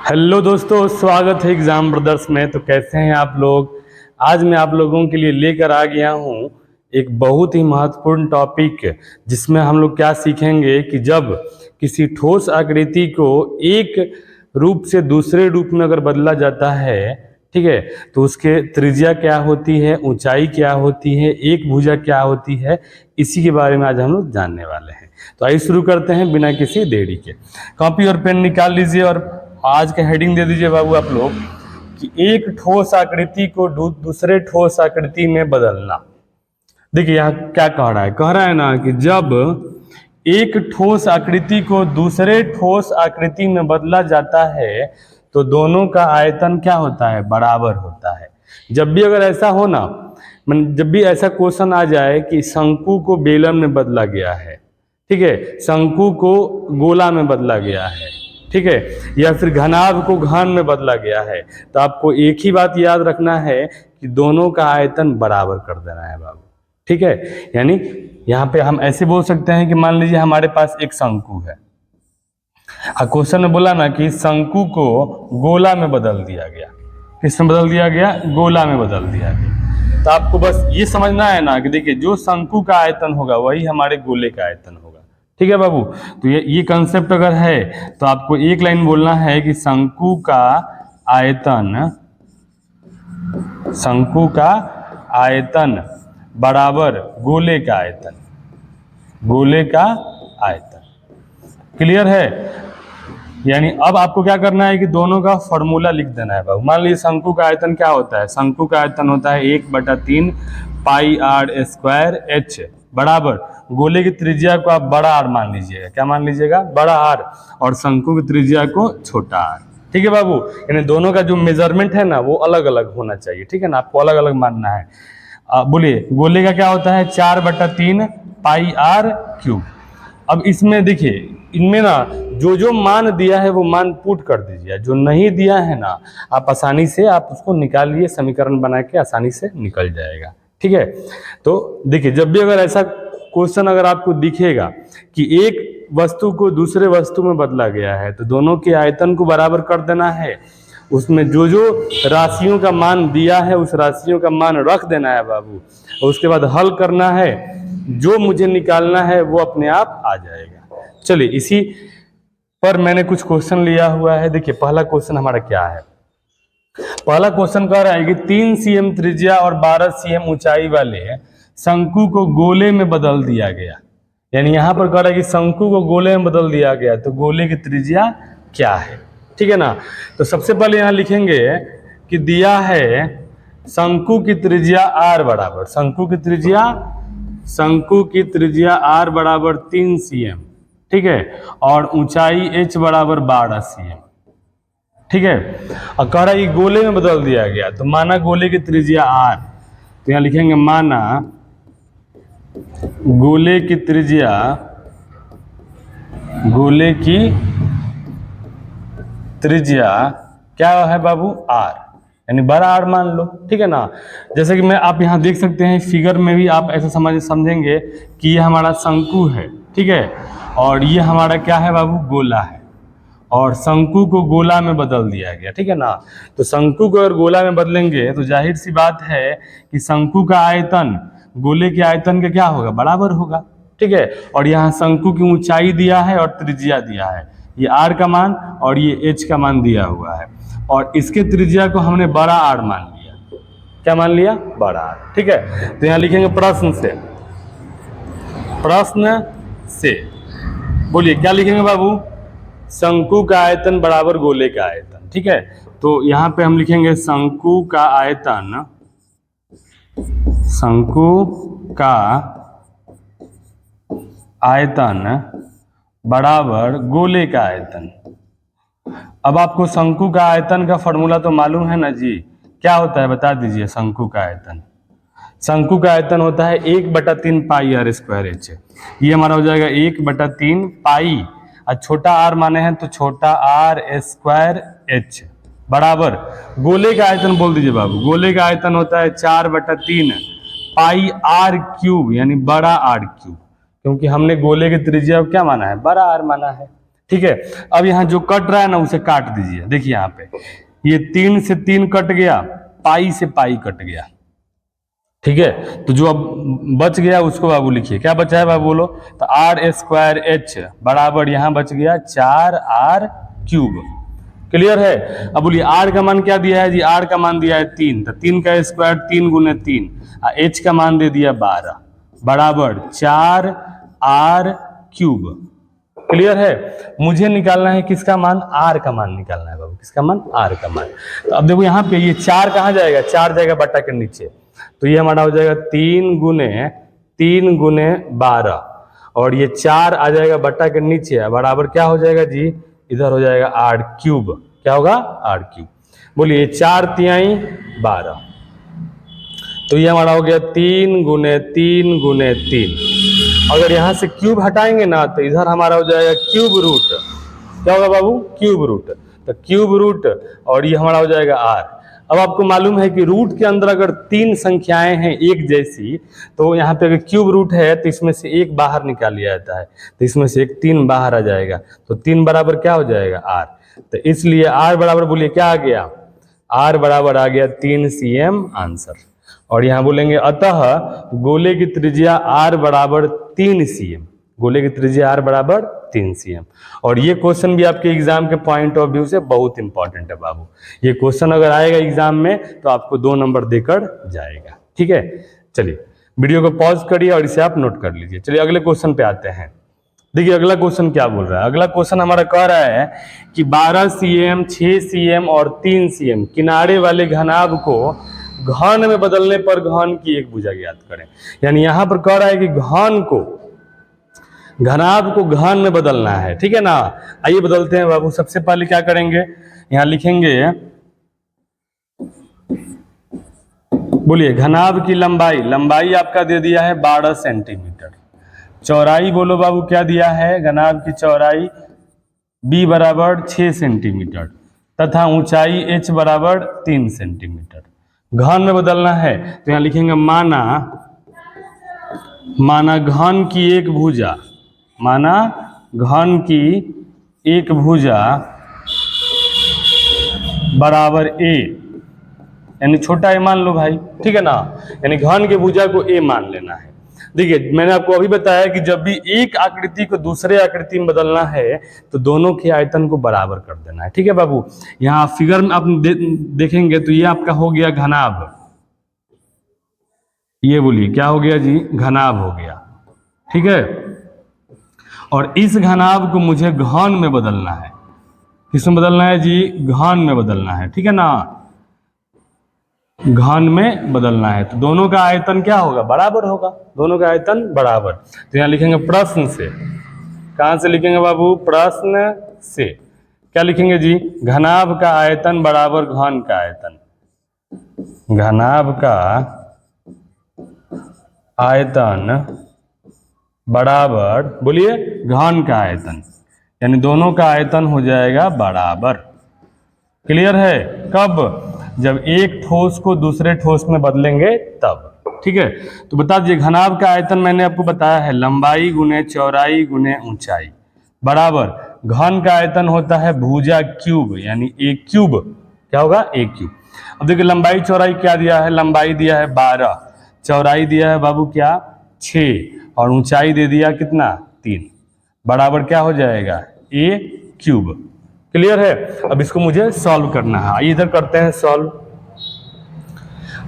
Hello दोस्तों, स्वागत है एग्जाम ब्रदर्स में। तो कैसे हैं आप लोग। आज मैं आप लोगों के लिए लेकर आ गया हूं एक बहुत ही महत्वपूर्ण टॉपिक, जिसमें हम लोग क्या सीखेंगे कि जब किसी ठोस आकृति को एक रूप से दूसरे रूप में अगर बदला जाता है, ठीक है, तो उसके त्रिज्या क्या होती है, ऊंचाई क्या होती है, एक भुजा क्या होती है, इसी के बारे में आज हम लोग जानने वाले हैं। तो आइए शुरू करते हैं बिना किसी देरी के। कॉपी और पेन निकाल लीजिए और आज का हेडिंग दे दीजिए बाबू आप लोग कि एक ठोस आकृति को दूसरे ठोस आकृति में बदलना। देखिए यहाँ क्या कह रहा है ना कि जब एक ठोस आकृति को दूसरे ठोस आकृति में बदला जाता है तो दोनों का आयतन क्या होता है, बराबर होता है। जब भी अगर ऐसा हो ना, जब भी ऐसा क्वेश्चन आ जाए कि शंकु को बेलन में बदला गया है, ठीक है, शंकु को गोला में बदला गया है, ठीक है, या फिर घनाभ को घन में बदला गया है, तो आपको एक ही बात याद रखना है कि दोनों का आयतन बराबर कर देना है बाबू, ठीक है। यानी यहाँ पे हम ऐसे बोल सकते हैं कि मान लीजिए हमारे पास एक शंकु है, क्वेश्चन में बोला ना कि शंकु को गोला में बदल दिया गया। किस में बदल दिया गया? गोला में बदल दिया गया। तो आपको बस ये समझना है ना कि देखिए जो शंकु का आयतन होगा वही हमारे गोले का आयतन होगा, ठीक है बाबू। तो ये कंसेप्ट अगर है तो आपको एक लाइन बोलना है कि शंकु का आयतन बराबर गोले का आयतन, गोले का आयतन। क्लियर है? यानी अब आपको क्या करना है कि दोनों का फॉर्मूला लिख देना है बाबू। मान लीजिए शंकु का आयतन क्या होता है? शंकु का आयतन होता है 1/3 पाई आर स्क्वायर एच बराबर गोले की त्रिज्या को आप बड़ा आर मान लीजिएगा। क्या मान लीजिएगा? बड़ा आर, और शंकु की त्रिज्या को छोटा आर, ठीक है बाबू। यानी दोनों का जो मेजरमेंट है ना वो अलग अलग होना चाहिए, ठीक है ना, आपको अलग अलग मानना है। बोलिए गोले का क्या होता है? 4/3 पाई आर क्यूब। अब इसमें देखिए इनमें ना जो जो मान दिया है वो मान पुट कर दीजिए, जो नहीं दिया है ना आप आसानी से आप उसको निकालिए, समीकरण बना के आसानी से निकल जाएगा, ठीक है। तो देखिए जब भी अगर ऐसा क्वेश्चन अगर आपको दिखेगा कि एक वस्तु को दूसरे वस्तु में बदला गया है तो दोनों के आयतन को बराबर कर देना है। उसमें जो जो राशियों का मान दिया है उस राशियों का मान रख देना है बाबू, और उसके बाद हल करना है। जो मुझे निकालना है वो अपने आप आ जाएगा। चलिए इसी पर मैंने कुछ क्वेश्चन लिया हुआ है। देखिए पहला क्वेश्चन हमारा क्या है? पहला क्वेश्चन कह रहा है कि 3 cm त्रिज्या और 12 cm ऊंचाई वाले शंकु को गोले में बदल दिया गया। यानी यहां पर कह रहा है कि शंकु को गोले में बदल दिया गया, तो गोले की त्रिज्या क्या है, ठीक है ना। तो सबसे पहले यहां लिखेंगे कि दिया है शंकु की त्रिज्या आर बराबर, शंकु की त्रिज्या आर बराबर 3 cm, ठीक है, और ऊंचाई h बराबर 12 cm, ठीक है। और कह रहा है कि गोले में बदल दिया गया, तो माना गोले की त्रिज्या आर, तो यहां लिखेंगे माना गोले की त्रिज्या क्या है बाबू? आर, यानी बड़ा आर मान लो, ठीक है ना। जैसे कि मैं आप यहाँ देख सकते हैं फिगर में भी आप ऐसा समझेंगे कि ये हमारा शंकु है, ठीक है, और ये हमारा क्या है बाबू? गोला है, और शंकु को गोला में बदल दिया गया, ठीक है ना। तो शंकु को अगर गोला में बदलेंगे तो जाहिर सी बात है कि शंकु का आयतन गोले के आयतन के क्या होगा? बराबर होगा, ठीक है। और यहाँ शंकु की ऊंचाई दिया है और त्रिज्या दिया है, ये आर का मान और ये एच का मान दिया हुआ है, और इसके त्रिज्या को हमने बड़ा आर मान लिया। क्या मान लिया? बड़ा आर, ठीक है। तो यहाँ लिखेंगे प्रश्न से बोलिए क्या लिखेंगे बाबू? शंकु का आयतन बराबर गोले का आयतन, ठीक है। तो यहाँ पे हम लिखेंगे शंकु का आयतन बराबर गोले का आयतन। अब आपको शंकु का आयतन का फॉर्मूला तो मालूम है ना जी, क्या होता है बता दीजिए। शंकु का आयतन होता है 1/3 पाई आर स्क्वायर एच। ये हमारा हो जाएगा 1/3 पाई, और छोटा आर माने हैं तो छोटा आर स्क्वायर एच बराबर गोले का आयतन बोल दीजिए बाबू। गोले का आयतन होता है 4/3 पाई आर क्यूब, यानी बड़ा आर क्यूब, क्योंकि हमने गोले की त्रिज्या क्या माना है? बड़ा आर माना है, ठीक है, अब यहाँ जो कट रहा है ना उसे काट दीजिए। देखिए यहाँ पे ये 3 से 3 कट गया, पाई से पाई कट गया। ठीक है, तो जो अब बच गया उसको बाबू लिखिए, क्या बचा है बाबू बोलो? तो आर स्क्वायर एच बराबर यहाँ बच गया 4r क्यूब। क्लियर है? अब बोलिए आर का मान क्या दिया है जी? आर का मान दिया है 3, तो 3 का स्क्वायर 3 गुने 3, एच का मान दे दिया 12 बराबर 4r क्यूब। क्लियर है? मुझे निकालना है किसका मान? आर का मान निकालना है बाबू। किसका मान? आर का मान। तो अब देखो यहाँ पे ये 4 कहाँ जाएगा? 4 जाएगा बट्टा के नीचे, तो ये हमारा हो जाएगा 3 गुने 12 और ये 4 आ जाएगा बट्टा के नीचे बराबर क्या हो जाएगा जी? इधर हो जाएगा आर क्यूब। क्या होगा? R cube. बोलिए 4 तिहाई 12, तो ये हमारा हो गया 3 गुने 3। अगर यहाँ से क्यूब हटाएंगे ना तो इधर हमारा हो जाएगा क्यूब रूट। क्या होगा बाबू? Cube root. तो क्यूब रूट और ये हमारा हो जाएगा आर। अब आपको मालूम है कि रूट के अंदर अगर 3 संख्याएं हैं एक जैसी, तो यहाँ पे अगर क्यूब रूट है तो इसमें से एक बाहर निकाल लिया जाता है, तो इसमें से एक 3 बाहर आ जाएगा, तो 3 बराबर क्या हो जाएगा? आर। तो इसलिए आर बराबर बोलिए क्या आ गया? आर बराबर आ गया 3 cm आंसर। और यहाँ बोलेंगे अतः गोले की त्रिज्या आर बराबर 3 cm। गोले की त्रिज्या आर बराबर 3 cm। और ये क्वेश्चन भी आपके एग्जाम के पॉइंट ऑफ व्यू से बहुत इंपॉर्टेंट है बाबू। ये क्वेश्चन अगर आएगा एग्जाम में तो आपको 2 नंबर देकर जाएगा। ठीक है, चलिए वीडियो को पॉज करिए और इसे आप नोट कर लीजिए। चलिए अगले क्वेश्चन पे आते हैं। देखिए अगला क्वेश्चन क्या बोल रहा है। अगला क्वेश्चन हमारा कह रहा है कि 12 cm, 6 cm और 3 cm किनारे वाले घनाभ को घन में बदलने पर घन की एक भुजा ज्ञात करें। यानी यहां पर कह रहा है कि घनाभ को घन में बदलना है। ठीक है ना? आइए बदलते हैं बाबू। सबसे पहले क्या करेंगे? यहां लिखेंगे, बोलिए घनाभ की लंबाई आपका दे दिया है 12 सेंटीमीटर। चौड़ाई बोलो बाबू क्या दिया है? घनाभ की चौड़ाई b बराबर 6 सेंटीमीटर तथा ऊंचाई h बराबर 3 सेंटीमीटर। घन में बदलना है तो यहां लिखेंगे माना घन की एक भुजा, माना घन की एक भुजा बराबर a, यानी छोटा a मान लो भाई। ठीक है ना? यानी घन की भुजा को a मान लेना है। देखिए मैंने आपको अभी बताया कि जब भी एक आकृति को दूसरे आकृति में बदलना है तो दोनों के आयतन को बराबर कर देना है। ठीक है बाबू? यहाँ फिगर में आप देखेंगे तो ये आपका हो गया घनाभ। ये बोलिए क्या हो गया जी? घनाभ हो गया। ठीक है, और इस घनाभ को मुझे घन में बदलना है। किसमें बदलना है जी? घन में बदलना है। ठीक है ना? घन में बदलना है तो दोनों का आयतन क्या होगा? बराबर होगा। दोनों का आयतन बराबर। तो यहाँ लिखेंगे प्रश्न से। कहां से लिखेंगे बाबू? प्रश्न से। क्या लिखेंगे जी? घनाभ का आयतन बराबर घन का आयतन। घनाभ का आयतन बराबर, बोलिए, घन का आयतन, यानी दोनों का आयतन हो जाएगा बराबर। क्लियर है? कब? जब एक ठोस को दूसरे ठोस में बदलेंगे तब। ठीक है, तो बता दीजिए घनाभ का आयतन मैंने आपको बताया है लंबाई गुने चौड़ाई गुने ऊंचाई बराबर घन का आयतन होता है भुजा क्यूब, यानी ए क्यूब। क्या होगा? ए क्यूब। अब देखिए लंबाई चौड़ाई क्या दिया है? लंबाई दिया है 12, चौड़ाई दिया है बाबू क्या? 6 और ऊंचाई दे दिया कितना? 3 बराबर क्या हो जाएगा? ए क्यूब। क्लियर है? अब इसको मुझे सॉल्व करना है। आइए इधर करते हैं सॉल्व।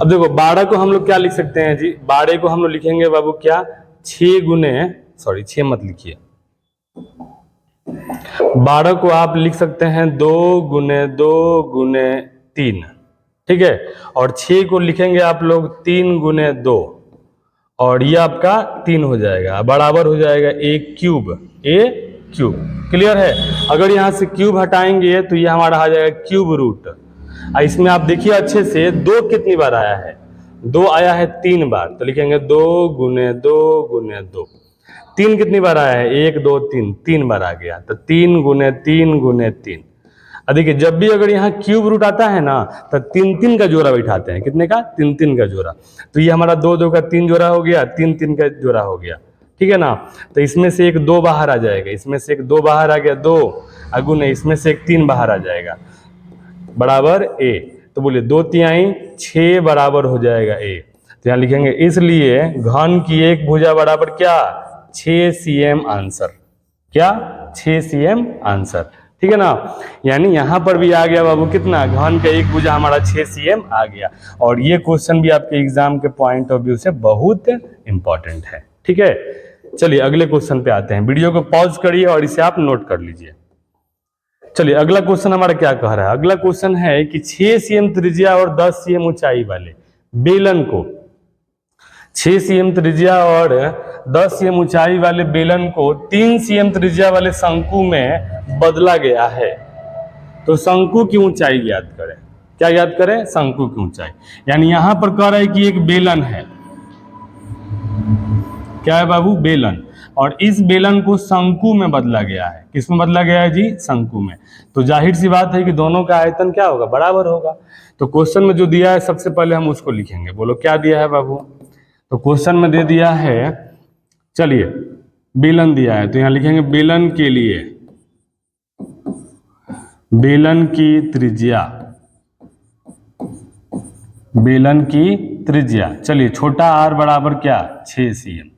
अब देखो 12 को हम लोग क्या लिख सकते हैं जी? 12 को हम लोग लिखेंगे बाबू क्या? 6 मत लिखिए, 12 को आप लिख सकते हैं 2 गुने 2 गुने 3। ठीक है, और 6 को लिखेंगे आप लोग 3 गुने 2 और ये आपका 3 हो जाएगा बराबर हो जाएगा ए क्यूब। ए क्यूब। क्लियर है? अगर यहाँ से क्यूब हटाएंगे तो ये हमारा आ जाएगा क्यूब रूट। इसमें आप देखिए अच्छे से 2 कितनी बार आया है? 2 आया है 3 बार, तो लिखेंगे 2 गुने 2 गुने 2। 3 कितनी बार आया है? 1 2 3, 3 बार आ गया, तो 3 गुने 3 गुने 3। देखिए जब भी अगर यहाँ क्यूब रूट आता है ना तो 3 3 का जोड़ा बैठाते हैं। कितने का? 3 3 का जोड़ा। तो ये हमारा 2 2 का 3 जोड़ा हो गया, 3 3 का जोड़ा हो गया, ठीक है ना। तो इसमें से एक 2 बाहर आ जाएगा, इसमें से एक 2 बाहर आ गया, 2 अगुने इसमें से एक 3 बाहर आ जाएगा बराबर a। तो बोलिए 2/3 6 बराबर हो जाएगा a। तो यहाँ लिखेंगे इसलिए घन की एक भुजा बराबर क्या 6 cm आंसर, क्या 6 cm आंसर, ठीक है ना। यानी यहां पर भी आ गया बाबू कितना, घन का एक भुजा हमारा 6 cm आ गया। और ये क्वेश्चन भी आपके एग्जाम के पॉइंट ऑफ व्यू से बहुत इंपॉर्टेंट है, ठीक है। चलिए अगले क्वेश्चन पे आते हैं, वीडियो को पॉज करिए और इसे आप नोट कर लीजिए। चलिए अगला क्वेश्चन हमारा क्या कह रहा है, अगला क्वेश्चन है कि 6 cm त्रिज्या और 10 cm ऊंचाई वाले बेलन को, 6 cm त्रिज्या और 10 cm ऊंचाई वाले बेलन को 3 cm त्रिज्या वाले शंकु में बदला गया है। तो शंकु की ऊंचाई ज्ञात करें। क्या ज्ञात करें, शंकु की ऊंचाई। यानी यहां पर कह रहा है कि एक बेलन है, क्या है बाबू, बेलन, और इस बेलन को शंकु में बदला गया है। किसमें बदला गया है जी, शंकु में। तो जाहिर सी बात है कि दोनों का आयतन क्या होगा, बराबर होगा। तो क्वेश्चन में जो दिया है सबसे पहले हम उसको लिखेंगे। बोलो क्या दिया है बाबू। तो क्वेश्चन में दे दिया है, चलिए बेलन दिया है तो यहां लिखेंगे बेलन के लिए बेलन की त्रिज्या, बेलन की त्रिज्या, चलिए छोटा r बराबर क्या 6 cm।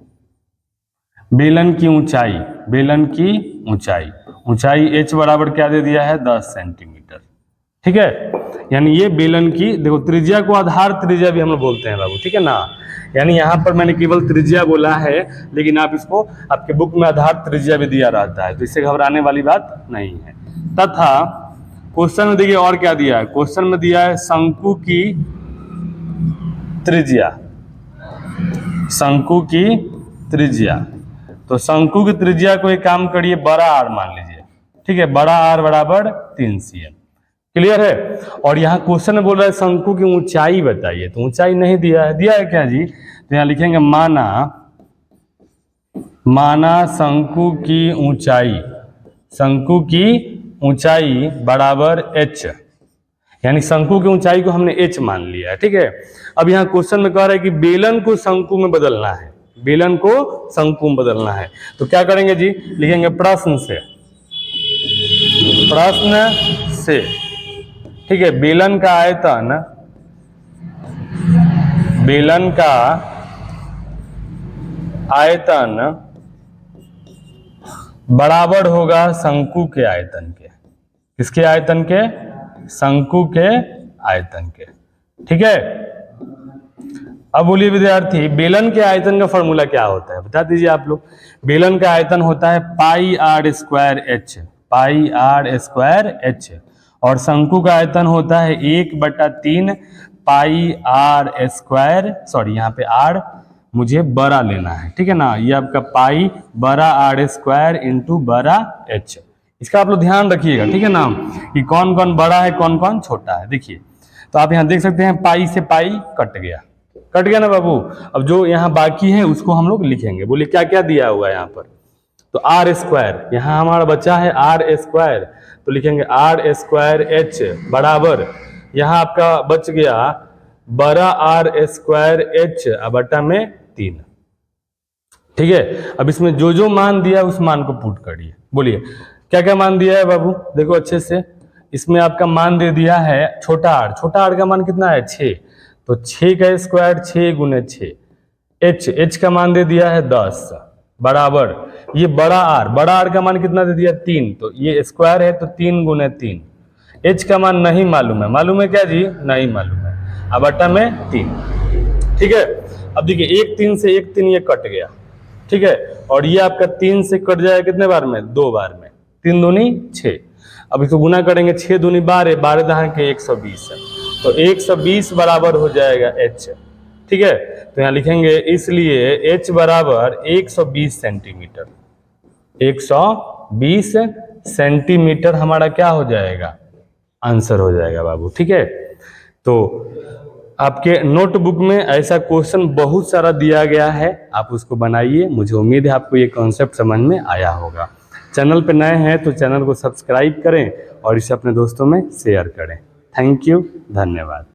बेलन की ऊंचाई, बेलन की ऊंचाई, ऊंचाई h बराबर क्या दे दिया है 10 सेंटीमीटर, ठीक है। यानी ये बेलन की, देखो त्रिज्या को आधार त्रिज्या भी हम लोग बोलते हैं बाबू, ठीक है ना। यानी यहाँ पर मैंने केवल त्रिज्या बोला है, लेकिन आप इसको आपके बुक में आधार त्रिज्या भी दिया रहता है, तो इससे घबराने वाली बात नहीं है। तथा क्वेश्चन में देखिए और क्या दिया है, क्वेश्चन में दिया है शंकु की त्रिज्या, शंकु की त्रिज्या। तो शंकु की त्रिज्या को एक काम करिए बड़ा r मान लीजिए, ठीक है, बड़ा r बराबर 3 cm, क्लियर है। और यहाँ क्वेश्चन में बोल रहा है शंकु की ऊंचाई बताइए, तो ऊंचाई नहीं दिया है, दिया है क्या जी, तो यहाँ लिखेंगे माना शंकु की ऊंचाई, शंकु की ऊंचाई बराबर h, यानी शंकु की ऊंचाई को हमने h मान लिया है, ठीक है। अब यहाँ क्वेश्चन में कह रहा है कि बेलन को शंकु में बदलना है, बेलन को शंकु में बदलना है। तो क्या करेंगे जी, लिखेंगे प्रश्न से, प्रश्न से, ठीक है। बेलन का आयतन, बेलन का आयतन बराबर होगा शंकु के आयतन के, किसके आयतन के, शंकु के आयतन के, ठीक है। अब बोलिए विद्यार्थी बेलन के आयतन का फॉर्मूला क्या होता है, बता दीजिए आप लोग। बेलन का आयतन होता है पाई r स्क्वायर h, पाई r स्क्वायर h, और शंकु का आयतन होता है 1/3 पाई r स्क्वायर, सॉरी यहाँ पे r मुझे बड़ा लेना है, ठीक है ना। ये आपका पाई बड़ा r स्क्वायर इंटू बड़ा h, इसका आप लोग ध्यान रखिएगा, ठीक है ना, कि कौन कौन बड़ा है कौन कौन छोटा है। देखिए तो आप यहाँ देख सकते हैं पाई से पाई कट गया, कट गया ना बाबू। अब जो यहाँ बाकी है उसको हम लोग लिखेंगे। बोलिए क्या क्या दिया हुआ है यहाँ पर, तो r स्क्वायर, यहाँ हमारा बच्चा है r स्क्वायर, तो लिखेंगे r स्क्वायर h बराबर, यहाँ आपका बच गया बड़ा r स्क्वायर h बटा में 3, ठीक है। अब इसमें जो जो मान दिया उस मान को पुट करिए। बोलिए क्या क्या मान दिया है बाबू, देखो अच्छे से। इसमें आपका मान दे दिया है छोटा r, छोटा r का मान कितना है 6, तो 6 का स्क्वायर 6 गुने 6, h का मान दे दिया है 10 बराबर, ये बड़ा r का मान कितना दे दिया 3, तो ये स्क्वायर है तो 3 गुने 3, h का मान नहीं मालूम है, मालूम है क्या जी, नहीं मालूम है, अब बटा में 3, ठीक है। अब देखिए 1 3 से 1 3 ये कट गया, ठीक है, और ये आपका 3 से कट जाएगा कितने बार में, 2 बार में, 3 दूनी 6। अब इसको गुना करेंगे 6 दूनी 12, 12 दहाई के 120 है, तो 120 बराबर हो जाएगा h, ठीक है। तो यहाँ लिखेंगे इसलिए h बराबर 120 सेंटीमीटर, 120 सेंटीमीटर हमारा क्या हो जाएगा, आंसर हो जाएगा बाबू, ठीक है। तो आपके नोटबुक में ऐसा क्वेश्चन बहुत सारा दिया गया है, आप उसको बनाइए। मुझे उम्मीद है आपको ये कॉन्सेप्ट समझ में आया होगा। चैनल पे नए हैं तो चैनल को सब्सक्राइब करें और इसे अपने दोस्तों में शेयर करें। थैंक यू, धन्यवाद।